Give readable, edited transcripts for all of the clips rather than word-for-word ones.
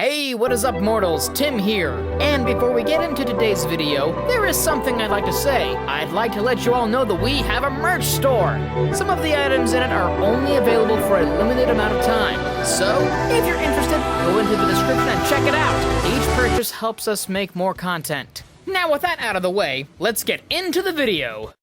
Hey, what is up mortals, Tim here. And before we get into today's video, there is something I'd like to say. I'd like to let you all know that we have a merch store. Some of the items in it are only available for a limited amount of time. So, if you're interested, go into the description and check it out. Each purchase helps us make more content. Now with that out of the way, let's get into the video.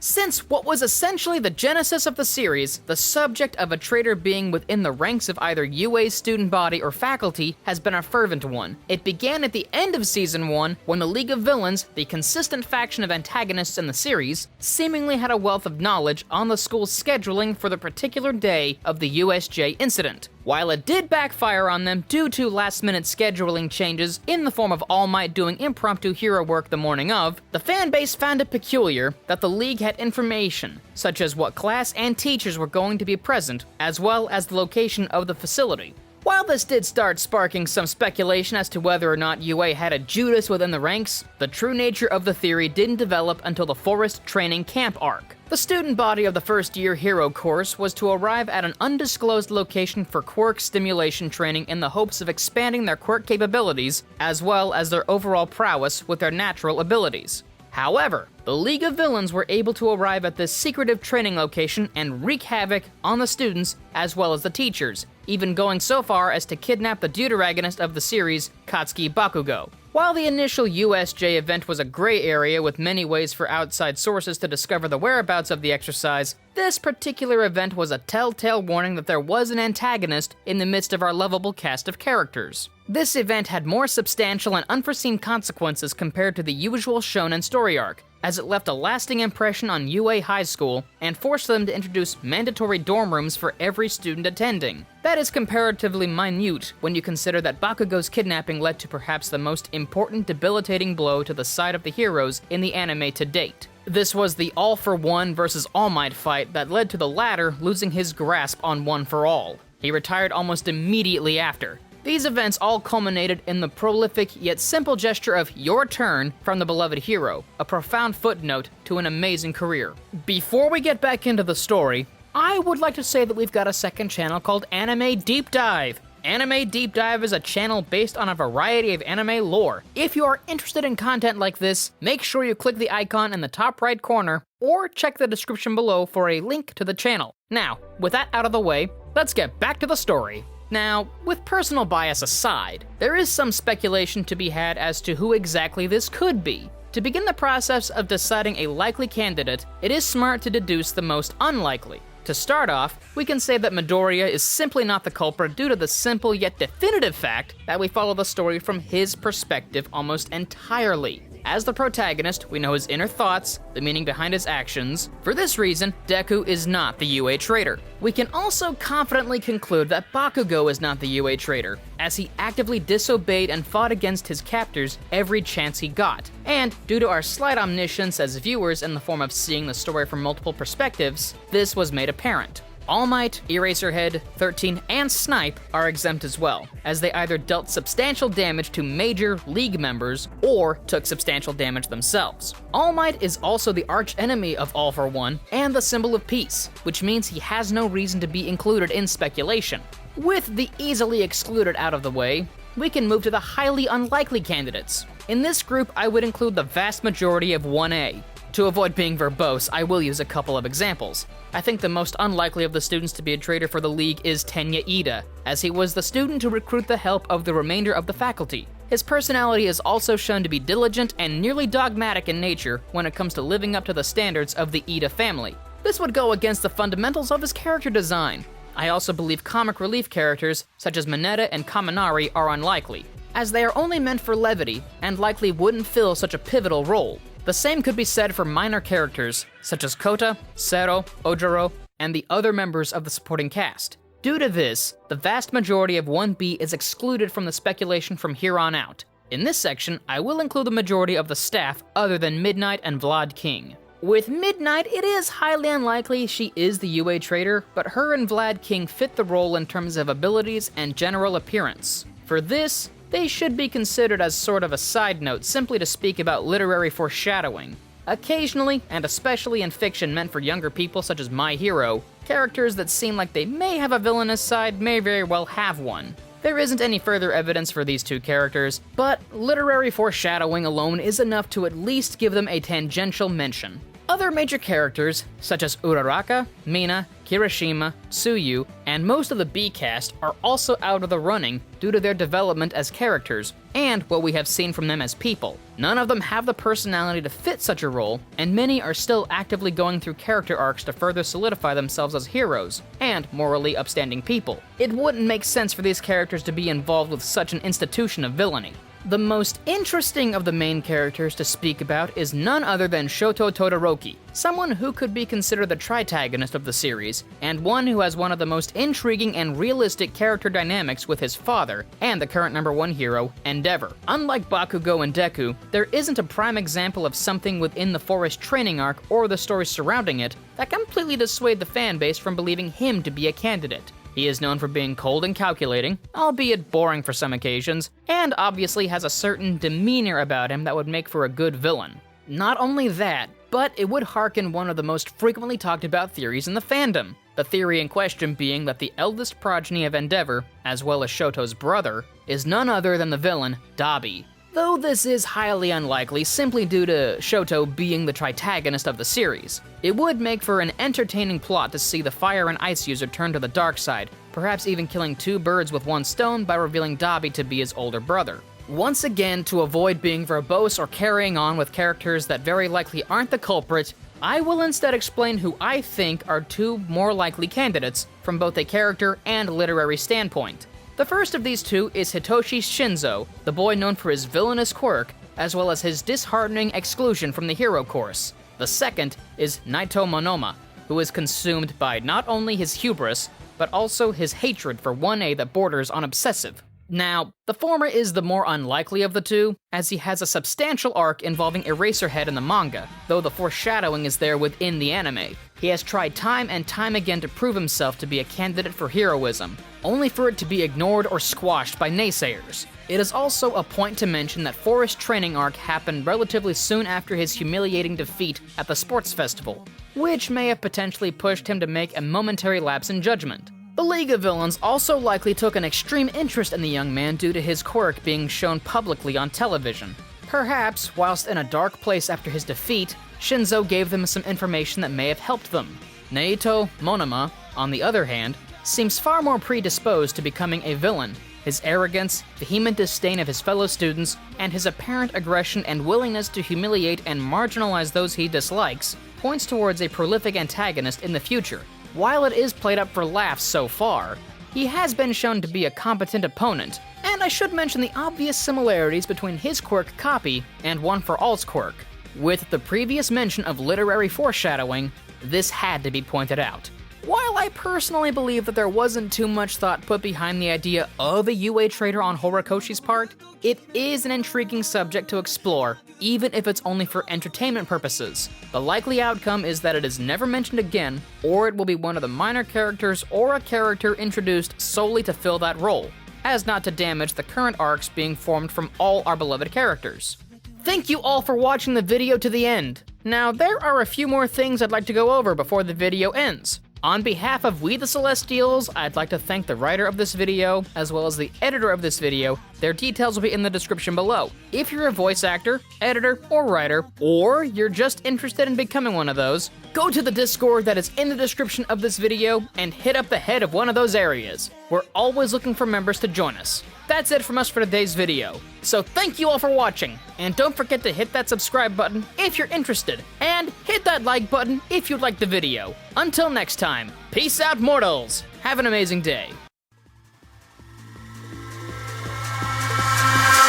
Since what was essentially the genesis of the series, the subject of a traitor being within the ranks of either UA's student body or faculty has been a fervent one. It began at the end of Season 1, when the League of Villains, the consistent faction of antagonists in the series, seemingly had a wealth of knowledge on the school's scheduling for the particular day of the USJ incident. While it did backfire on them due to last-minute scheduling changes in the form of All Might doing impromptu hero work the morning of, the fanbase found it peculiar that the League had information, such as what class and teachers were going to be present, as well as the location of the facility. While this did start sparking some speculation as to whether or not UA had a Judas within the ranks, the true nature of the theory didn't develop until the Forest Training Camp arc. The student body of the first-year hero course was to arrive at an undisclosed location for quirk stimulation training in the hopes of expanding their quirk capabilities, as well as their overall prowess with their natural abilities. However, the League of Villains were able to arrive at this secretive training location and wreak havoc on the students as well as the teachers, even going so far as to kidnap the deuteragonist of the series, Katsuki Bakugo. While the initial USJ event was a gray area with many ways for outside sources to discover the whereabouts of the exercise, this particular event was a telltale warning that there was an antagonist in the midst of our lovable cast of characters. This event had more substantial and unforeseen consequences compared to the usual shonen story arc, as it left a lasting impression on UA High School and forced them to introduce mandatory dorm rooms for every student attending. That is comparatively minute when you consider that Bakugo's kidnapping led to perhaps the most important debilitating blow to the side of the heroes in the anime to date. This was the All for One versus All Might fight that led to the latter losing his grasp on One for All. He retired almost immediately after. These events all culminated in the prolific yet simple gesture of "your turn" from the beloved hero, a profound footnote to an amazing career. Before we get back into the story, I would like to say that we've got a second channel called Anime Deep Dive. Anime Deep Dive is a channel based on a variety of anime lore. If you are interested in content like this, make sure you click the icon in the top right corner or check the description below for a link to the channel. Now, with that out of the way, let's get back to the story. Now, with personal bias aside, there is some speculation to be had as to who exactly this could be. To begin the process of deciding a likely candidate, it is smart to deduce the most unlikely. To start off, we can say that Midoriya is simply not the culprit due to the simple yet definitive fact that we follow the story from his perspective almost entirely. As the protagonist, we know his inner thoughts, the meaning behind his actions. For this reason, Deku is not the UA traitor. We can also confidently conclude that Bakugo is not the UA traitor, as he actively disobeyed and fought against his captors every chance he got. And due to our slight omniscience as viewers in the form of seeing the story from multiple perspectives, this was made apparent. All Might, Eraserhead, 13, and Snipe are exempt as well, as they either dealt substantial damage to major League members or took substantial damage themselves. All Might is also the arch-enemy of All for One and the symbol of peace, which means he has no reason to be included in speculation. With the easily excluded out of the way, we can move to the highly unlikely candidates. In this group, I would include the vast majority of 1A. To avoid being verbose, I will use a couple of examples. I think the most unlikely of the students to be a traitor for the League is Tenya Ida, as he was the student to recruit the help of the remainder of the faculty. His personality is also shown to be diligent and nearly dogmatic in nature when it comes to living up to the standards of the Ida family. This would go against the fundamentals of his character design. I also believe comic relief characters such as Mineta and Kaminari are unlikely, as they are only meant for levity and likely wouldn't fill such a pivotal role. The same could be said for minor characters, such as Kota, Sero, Ojiro, and the other members of the supporting cast. Due to this, the vast majority of 1B is excluded from the speculation from here on out. In this section, I will include the majority of the staff other than Midnight and Vlad King. With Midnight, it is highly unlikely she is the UA traitor, but her and Vlad King fit the role in terms of abilities and general appearance. For this, They should be considered as sort of a side note simply to speak about literary foreshadowing. Occasionally, and especially in fiction meant for younger people such as My Hero, characters that seem like they may have a villainous side may very well have one. There isn't any further evidence for these two characters, but literary foreshadowing alone is enough to at least give them a tangential mention. Other major characters, such as Uraraka, Mina, Kirishima, Tsuyu, and most of the B cast are also out of the running due to their development as characters, and what we have seen from them as people. None of them have the personality to fit such a role, and many are still actively going through character arcs to further solidify themselves as heroes, and morally upstanding people. It wouldn't make sense for these characters to be involved with such an institution of villainy. The most interesting of the main characters to speak about is none other than Shoto Todoroki, someone who could be considered the tritagonist of the series, and one who has one of the most intriguing and realistic character dynamics with his father and the current #1 hero, Endeavor. Unlike Bakugo and Deku, there isn't a prime example of something within the Forest training arc or the story surrounding it that completely dissuade the fanbase from believing him to be a candidate. He is known for being cold and calculating, albeit boring for some occasions, and obviously has a certain demeanor about him that would make for a good villain. Not only that, but it would harken one of the most frequently talked about theories in the fandom. The theory in question being that the eldest progeny of Endeavor, as well as Shoto's brother, is none other than the villain, Dabi. Though this is highly unlikely simply due to Shoto being the tritagonist of the series. It would make for an entertaining plot to see the fire and ice user turn to the dark side, perhaps even killing two birds with one stone by revealing Dabi to be his older brother. Once again, to avoid being verbose or carrying on with characters that very likely aren't the culprit, I will instead explain who I think are two more likely candidates from both a character and literary standpoint. The first of these two is Hitoshi Shinzo, the boy known for his villainous quirk, as well as his disheartening exclusion from the hero course. The second is Naito Monoma, who is consumed by not only his hubris, but also his hatred for 1A that borders on obsessive. Now, the former is the more unlikely of the two, as he has a substantial arc involving Eraserhead in the manga, though the foreshadowing is there within the anime. He has tried time and time again to prove himself to be a candidate for heroism, only for it to be ignored or squashed by naysayers. It is also a point to mention that Forest training arc happened relatively soon after his humiliating defeat at the sports festival, which may have potentially pushed him to make a momentary lapse in judgment. The League of Villains also likely took an extreme interest in the young man due to his quirk being shown publicly on television. Perhaps, whilst in a dark place after his defeat, Shinzo gave them some information that may have helped them. Naito Monoma, on the other hand, seems far more predisposed to becoming a villain. His arrogance, vehement disdain of his fellow students, and his apparent aggression and willingness to humiliate and marginalize those he dislikes points towards a prolific antagonist in the future. While it is played up for laughs so far, he has been shown to be a competent opponent, and I should mention the obvious similarities between his quirk copy and One for All's quirk. With the previous mention of literary foreshadowing, this had to be pointed out. While I personally believe that there wasn't too much thought put behind the idea of a UA traitor on Horikoshi's part, it is an intriguing subject to explore, even if it's only for entertainment purposes. The likely outcome is that it is never mentioned again, or it will be one of the minor characters or a character introduced solely to fill that role, as not to damage the current arcs being formed from all our beloved characters. Thank you all for watching the video to the end. Now, there are a few more things I'd like to go over before the video ends. On behalf of We the Celestials, I'd like to thank the writer of this video, as well as the editor of this video. Their details will be in the description below. If you're a voice actor, editor, or writer, or you're just interested in becoming one of those, go to the Discord that is in the description of this video and hit up the head of one of those areas. We're always looking for members to join us. That's it from us for today's video. So thank you all for watching, and don't forget to hit that subscribe button if you're interested, and hit that like button if you liked the video. Until next time, peace out, mortals! Have an amazing day.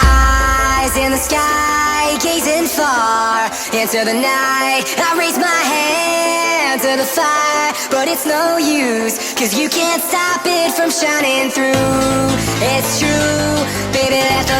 Eyes in the sky, gazing far into the night. I raise my hand to the fire, but it's no use, 'cause you can't stop it from shining through. It's true, baby, let the